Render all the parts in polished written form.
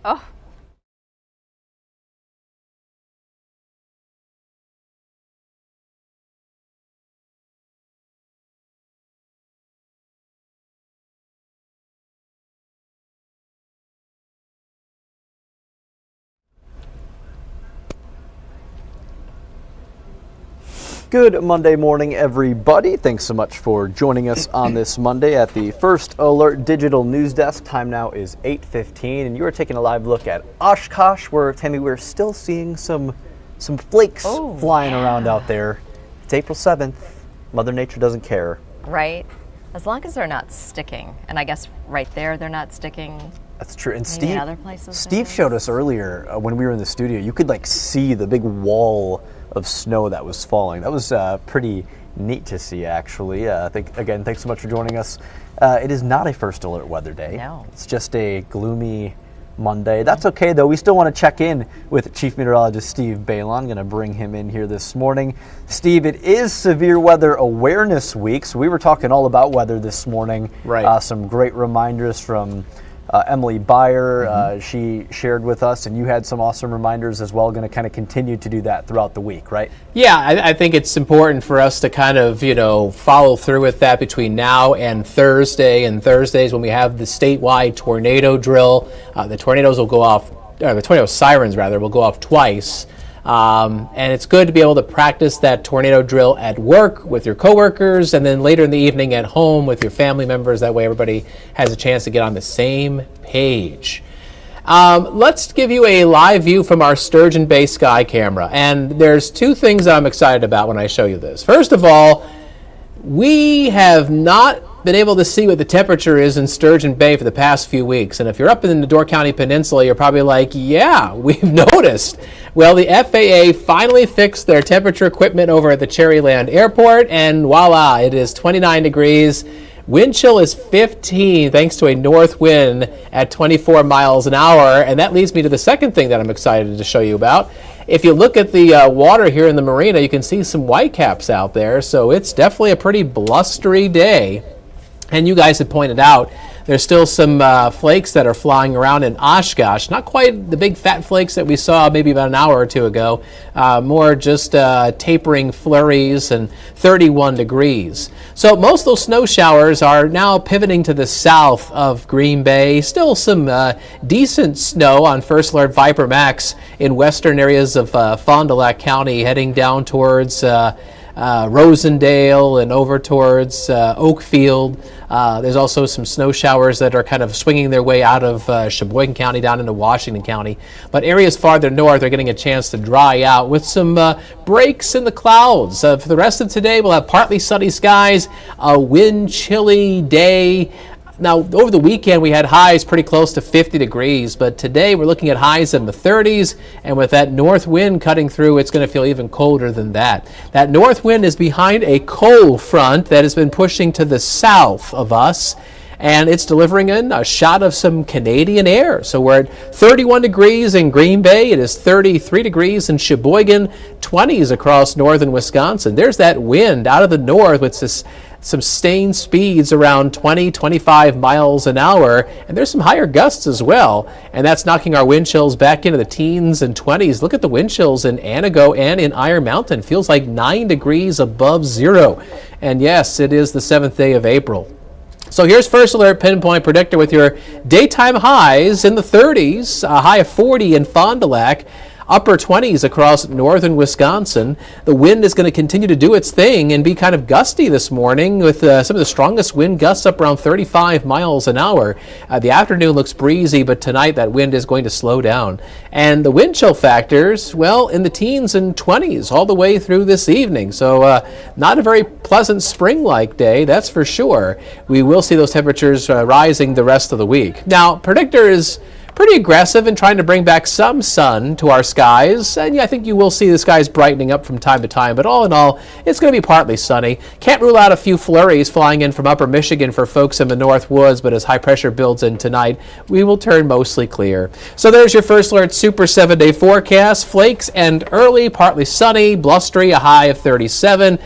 Oh. Good Monday morning, everybody. Thanks so much for joining us on this Monday at the First Alert Digital News Desk. Time now is 8:15, and you are taking a live look at Oshkosh, where, Tammy, we're still seeing some flakes flying around out there. It's April 7th. Mother Nature doesn't care. Right. As long as they're not sticking. And I guess right there they're not sticking. That's true. And Maybe in other places Steve showed us earlier when we were in the studio, you could see the big wall of snow that was falling. That was pretty neat to see, actually. Again, thanks so much for joining us. It is not a First Alert weather day. No. It's just a gloomy Monday. That's okay, though. We still want to check in with Chief Meteorologist Steve Balon. Going to bring him in here this morning. Steve, it is Severe Weather Awareness Week, so we were talking all about weather this morning. Right. Some great reminders from Emily Byer, she shared with us, and you had some awesome reminders as well. Going to kind of continue to do that throughout the week, right? Yeah, I think it's important for us to kind of, follow through with that between now and Thursday. And Thursdays when we have the statewide tornado drill, the tornado sirens rather will go off twice. And it's good to be able to practice that tornado drill at work with your coworkers, and then later in the evening at home with your family members. That way everybody has a chance to get on the same page. Let's give you a live view from our Sturgeon Bay sky camera. And there's two things that I'm excited about when I show you this. First of all, we have not been able to see what the temperature is in Sturgeon Bay for the past few weeks. And if you're up in the Door County Peninsula, you're probably like, yeah, we've noticed. Well, the FAA finally fixed their temperature equipment over at the Cherryland Airport, and voila, it is 29 degrees. Wind chill is 15 thanks to a north wind at 24 miles an hour. And that leads me to the second thing that I'm excited to show you about. If you look at the water here in the marina, you can see some whitecaps out there. So it's definitely a pretty blustery day. And you guys had pointed out there's still some flakes that are flying around in Oshkosh. Not quite the big fat flakes that we saw maybe about an hour or two ago. More just tapering flurries and 31 degrees. So most of those snow showers are now pivoting to the south of Green Bay. Still some decent snow on First Alert Viper Max in western areas of Fond du Lac County, heading down towards Rosendale and over towards Oakfield. There's also some snow showers that are kind of swinging their way out of Sheboygan County down into Washington County. But areas farther north are getting a chance to dry out with some breaks in the clouds. For the rest of today, we'll have partly sunny skies, a wind chilly day. Now, over the weekend, we had highs pretty close to 50 degrees, but today we're looking at highs in the 30s, and with that north wind cutting through, it's going to feel even colder than that. That north wind is behind a cold front that has been pushing to the south of us, and it's delivering in a shot of some Canadian air. So we're at 31 degrees in Green Bay. It is 33 degrees in Sheboygan, 20s across northern Wisconsin. There's that wind out of the north with this sustained speeds around 20-25 miles an hour, and there's some higher gusts as well, and that's knocking our wind chills back into the teens and 20s. Look at the wind chills in Anago and in Iron Mountain. Feels like 9 degrees above zero. And yes, it is the 7th day of April. So here's First Alert Pinpoint Predictor with your daytime highs in the 30s, a high of 40 in Fond du Lac, upper 20s across northern Wisconsin. The wind is going to continue to do its thing and be kind of gusty this morning with some of the strongest wind gusts up around 35 miles an hour. The afternoon looks breezy, but tonight that wind is going to slow down. And the wind chill factors, well, in the teens and 20s all the way through this evening. So not a very pleasant spring-like day, that's for sure. We will see those temperatures rising the rest of the week. Now, Predictor is pretty aggressive in trying to bring back some sun to our skies, and yeah, I think you will see the skies brightening up from time to time, but all in all, it's going to be partly sunny. Can't rule out a few flurries flying in from upper Michigan for folks in the North Woods, but as high pressure builds in tonight, we will turn mostly clear. So there's your First Alert Super 7-day forecast. Flakes and early, partly sunny, blustery, a high of 37.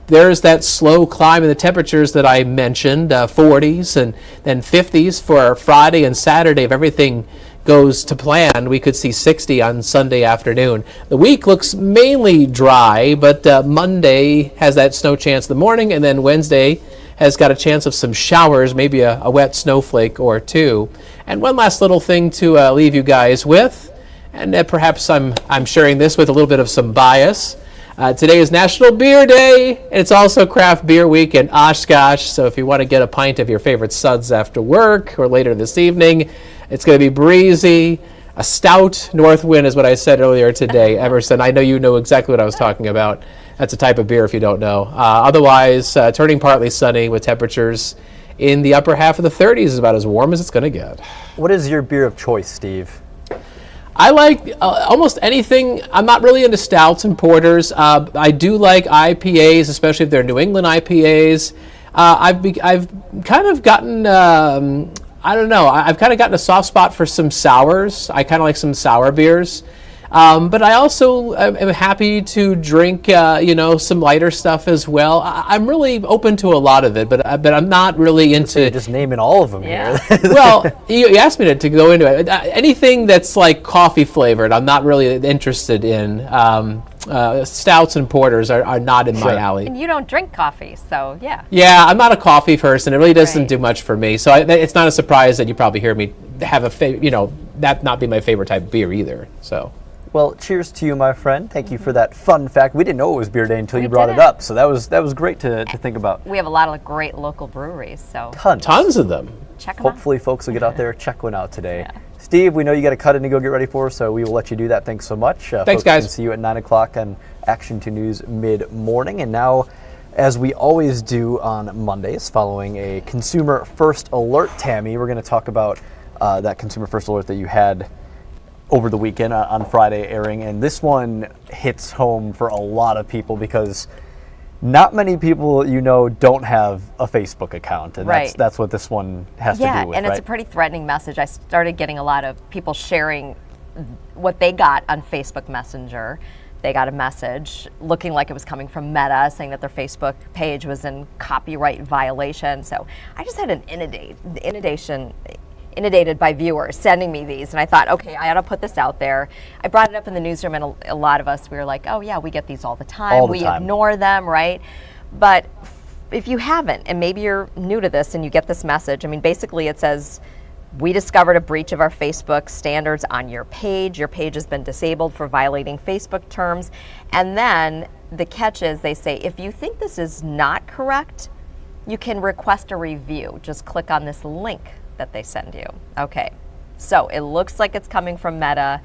There's that slow climb in the temperatures that I mentioned, 40s and then 50s for Friday and Saturday if everything goes to plan, we could see 60 on Sunday afternoon. The week looks mainly dry, but Monday has that snow chance in the morning, and then Wednesday has got a chance of some showers, maybe a wet snowflake or two. And one last little thing to leave you guys with, and perhaps I'm sharing this with a little bit of some bias. Today is National Beer Day, and it's also Craft Beer Week in Oshkosh, so if you want to get a pint of your favorite suds after work or later this evening, it's going to be breezy. A stout north wind is what I said earlier today. Emerson, I know you know exactly what I was talking about. That's a type of beer if you don't know. Otherwise, turning partly sunny with temperatures in the upper half of the 30s is about as warm as it's going to get. What is your beer of choice, Steve? I like almost anything. I'm not really into stouts and porters. I do like IPAs, especially if they're New England IPAs. I've kind of gotten, I don't know, I've kind of gotten a soft spot for some sours. I kind of like some sour beers. But I also am happy to drink, some lighter stuff as well. I'm really open to a lot of it, but I'm not really into. You're just naming all of them here. Well, you asked me to go into it. Anything that's like coffee flavored, I'm not really interested in. Stouts and porters are not in my alley. And you don't drink coffee, so yeah. Yeah, I'm not a coffee person. It really doesn't do much for me. So it's not a surprise that you probably hear me have that not be my favorite type of beer either. So. Well, cheers to you, my friend. Thank you for that fun fact. We didn't know it was beer day until you brought it up, so that was great to think about. We have a lot of great local breweries, so tons of them. Check them out. Hopefully, folks will get out there, check one out today. Yeah. Steve, we know you got to cut in to go get ready for us, so we will let you do that. Thanks so much. Thanks, folks, guys. Can see you at 9 o'clock on Action 2 News mid-morning. And now, as we always do on Mondays, following a Consumer First Alert, Tammy, we're going to talk about that Consumer First Alert that you had over the weekend on Friday airing, and this one hits home for a lot of people because not many people don't have a Facebook account, and that's what this one has to do with. And it's a pretty threatening message. I started getting a lot of people sharing what they got on Facebook Messenger. They got a message looking like it was coming from Meta saying that their Facebook page was in copyright violation. So I just had an inundated by viewers sending me these, and I thought, okay, I ought to put this out there. I brought it up in the newsroom, and a lot of us, we were like, oh yeah, we get these all the time. We ignore them, right? But if you haven't, and maybe you're new to this and you get this message, I mean, basically it says, we discovered a breach of our Facebook standards on your page. Your page has been disabled for violating Facebook terms. And then the catch is they say, if you think this is not correct, you can request a review. Just click on this link that they send you. Okay, so it looks like it's coming from Meta.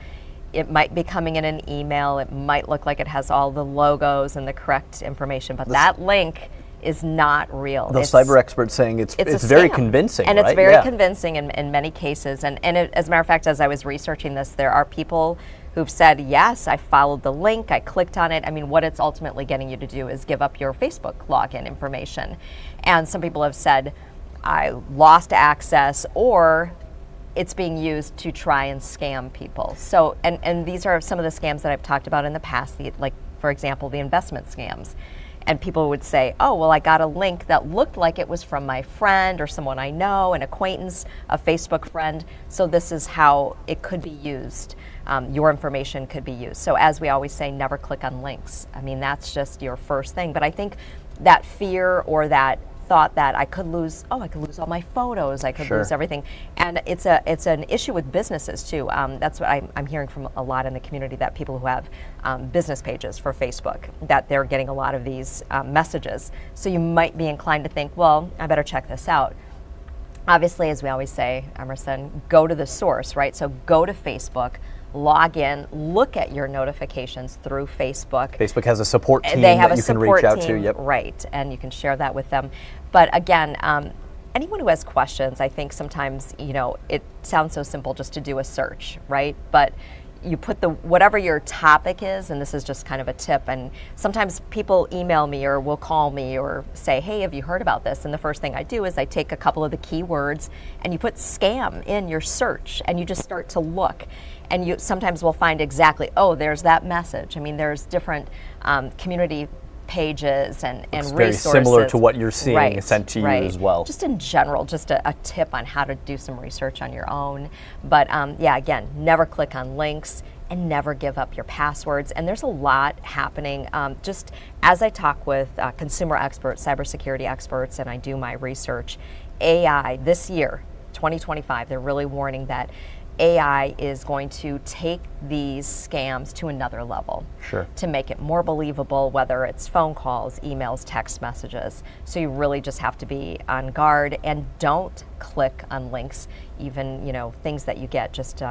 It might be coming in an email. It might look like it has all the logos and the correct information, but that link is not real. The cyber experts saying it's very convincing, and it's very convincing in many cases. And as a matter of fact, as I was researching this, there are people who've said, yes, I followed the link, I clicked on it. I mean, what it's ultimately getting you to do is give up your Facebook login information. And some people have said, I lost access, or it's being used to try and scam people. So, and these are some of the scams that I've talked about in the past, like, for example, the investment scams. And people would say, oh, well, I got a link that looked like it was from my friend or someone I know, an acquaintance, a Facebook friend. So this is how it could be used. Your information could be used. So as we always say, never click on links. I mean, that's just your first thing. But I think that fear or that thought that I could lose all my photos, I could lose everything. And it's an issue with businesses too. That's what I'm hearing from a lot in the community, that people who have business pages for Facebook, that they're getting a lot of these messages. So you might be inclined to think, well, I better check this out. Obviously, as we always say, Emerson, go to the source, right? So go to Facebook, log in, look at your notifications through Facebook. Facebook has a support team that you can reach out to. Yep. Right, and you can share that with them. But again, anyone who has questions, I think sometimes, it sounds so simple just to do a search, right? But you put whatever your topic is, and this is just kind of a tip, and sometimes people email me or will call me or say, hey, have you heard about this? And the first thing I do is I take a couple of the keywords and you put scam in your search and you just start to look. And you sometimes will find exactly, oh, there's that message. I mean, there's different community pages and It's resources. very similar to what you're seeing Right, sent to you right. as well. Just in general, just a tip on how to do some research on your own. But yeah, again, never click on links and never give up your passwords. And there's a lot happening. Just as I talk with consumer experts, cybersecurity experts, and I do my research, AI this year, 2025, they're really warning that AI is going to take these scams to another level. Sure. To make it more believable, whether it's phone calls, emails, text messages. So you really just have to be on guard and don't click on links, even things that you get. Just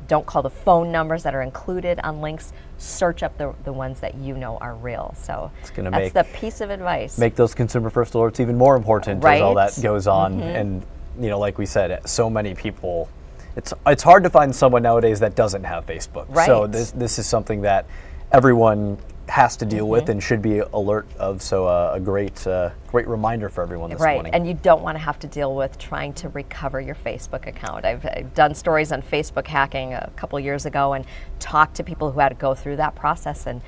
don't call the phone numbers that are included on links. Search up the ones that are real. So that's the piece of advice. Make those consumer first alerts even more important as all that goes on. And like we said, so many people. It's hard to find someone nowadays that doesn't have Facebook. Right. So this is something that everyone has to deal with and should be alert of. So a great reminder for everyone this morning. Right, and you don't want to have to deal with trying to recover your Facebook account. I've done stories on Facebook hacking a couple years ago and talked to people who had to go through that process, and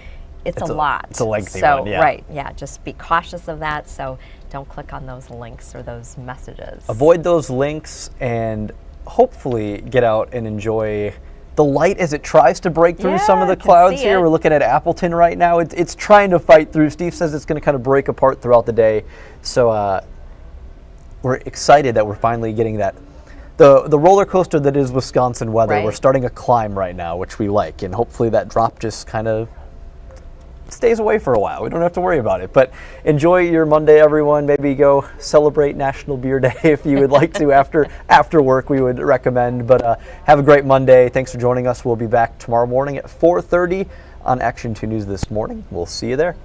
it's a lot. It's a lengthy one, yeah. Right, yeah, just be cautious of that. So don't click on those links or those messages. Avoid those links and hopefully get out and enjoy the light as it tries to break through some of the clouds here. We're looking at Appleton right now. It's trying to fight through. Steve says it's going to kind of break apart throughout the day. So we're excited that we're finally getting that. The roller coaster that is Wisconsin weather, Right. We're starting a climb right now, which we like. And hopefully that drop just kind of stays away for a while. We don't have to worry about it. But enjoy your Monday, everyone. Maybe go celebrate National Beer Day if you would like to after work. We would recommend. But have a great Monday. Thanks for joining us. We'll be back tomorrow morning at 4:30 on Action 2 News This Morning. We'll see you there.